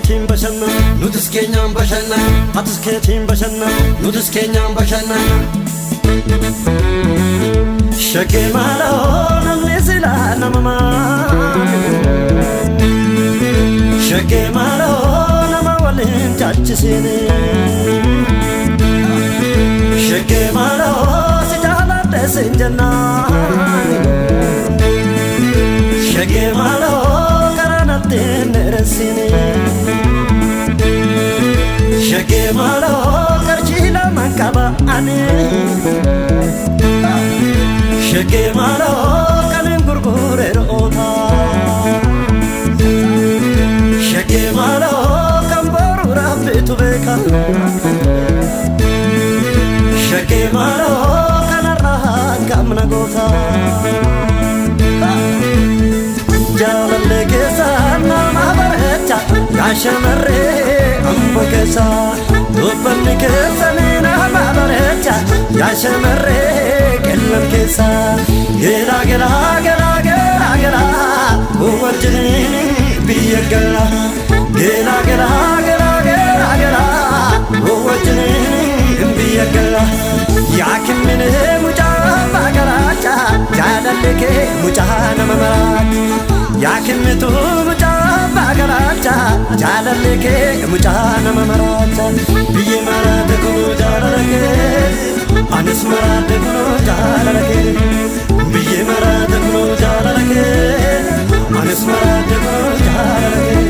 keetiin bashanna nutis keenyaan bashanna atis keetiin bashanna nutis keenyaan bashanna shakkii maaloo namni silaa nama maali shakkii maaloo nama waliin chaachisiini shakkii maaloo si jaaladhe siin jennaani shakkii maaloo karaa natti hin dheeressini shakkii maaloo qarshii lama qaba ani shakkii maaloo kanin gurgure roota shakkii maaloo kan boru rabbitu beeka shakkii maaloo kanarraa gamna goota jaalallee keessa nama bareecha yaa shamarree amma keessa dubbanni keessa nama bareecha yaa shamarree kennan keessa geera geera geera geera geera wajjin biyya gala geera geera geera geera geera wajjin biyya gala yaa kimmine mucaa bagaraacha jaalallee kee mucaa nama maraata yaa kimmitu mucaa bagaraacha jaalallee kee mucaa nama maraata biyyi maraate kunu jaalala kee anis maraate kunu jaalala kee biyyi maraate kunu jaalala kee anis maraate kunu jaalala kee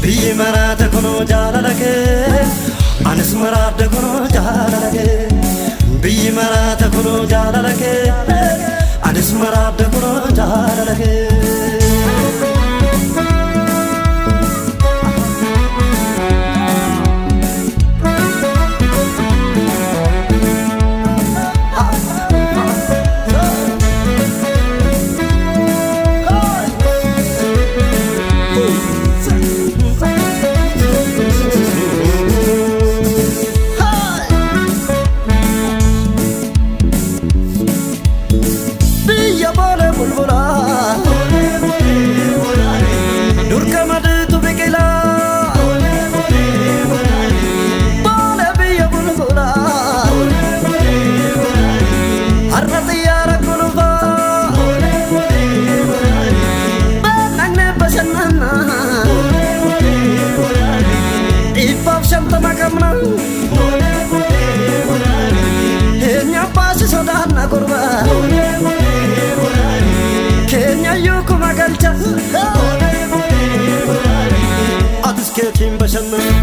biyyi maraate kunu jaalala kee anis maraate kunu jaalala kee biyyi maraate kunu jaalala kee anis maraate kunu jaalala kee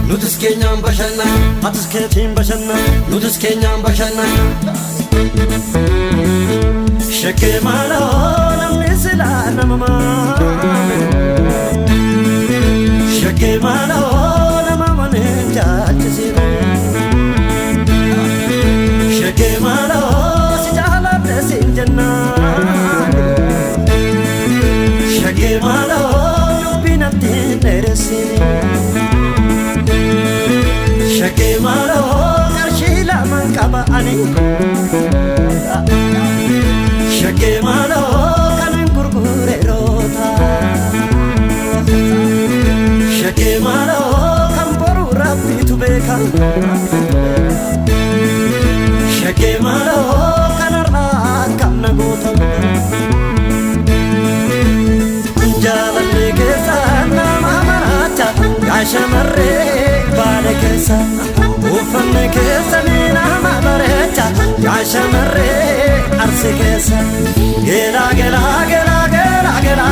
nutis keenyaan bashanna atis keetiin bashanna nutis keenyaan bashanna shakkii maaloo namni silaa nama maali shakkii maaloo nama waliin chaachisiini shakkii maaloo si jaaladhe siin jennaani shakkii maaloo dubbii natti hin dheeressini shakkii maaloo qarshii lama qaba ani shakkii maaloo kanin gurgure roota shakkii maaloo kan boru rabbitu beeka shakkii maaloo kanarraa gamna goota jaalallee keessa nama maraacha yaa shamarree baale keessa uffanni keessa nama bareecha yaa shamarree arsi keessa geera geera geera geera geera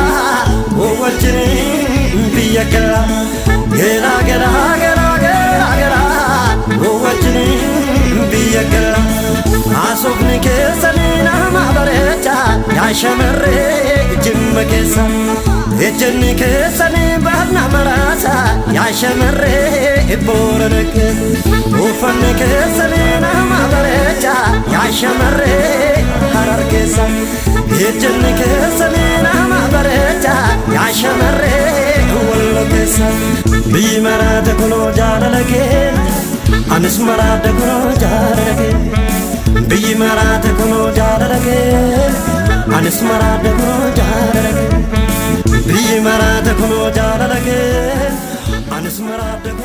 wajjin biyya gala geera geera geera geera geera wajjin biyya gala haasofni keessa nama bareecha yaa shamarree jimma keessa ejjenni keessa baana maraasa yaa shamarree boorana keessa uffanni keessa nama bareecha yaa shamarree harar keessa ejjenni keessa nama bareecha yaa shamarree wallo keessa biyyi maraate kunoo jaalala kee anis maraate kunoo jaalala kee biyyi maraate kunoo jaalala kee anis maraate kunoo jaalala kee biyyi maraate kunoo jaalala kee anis asmara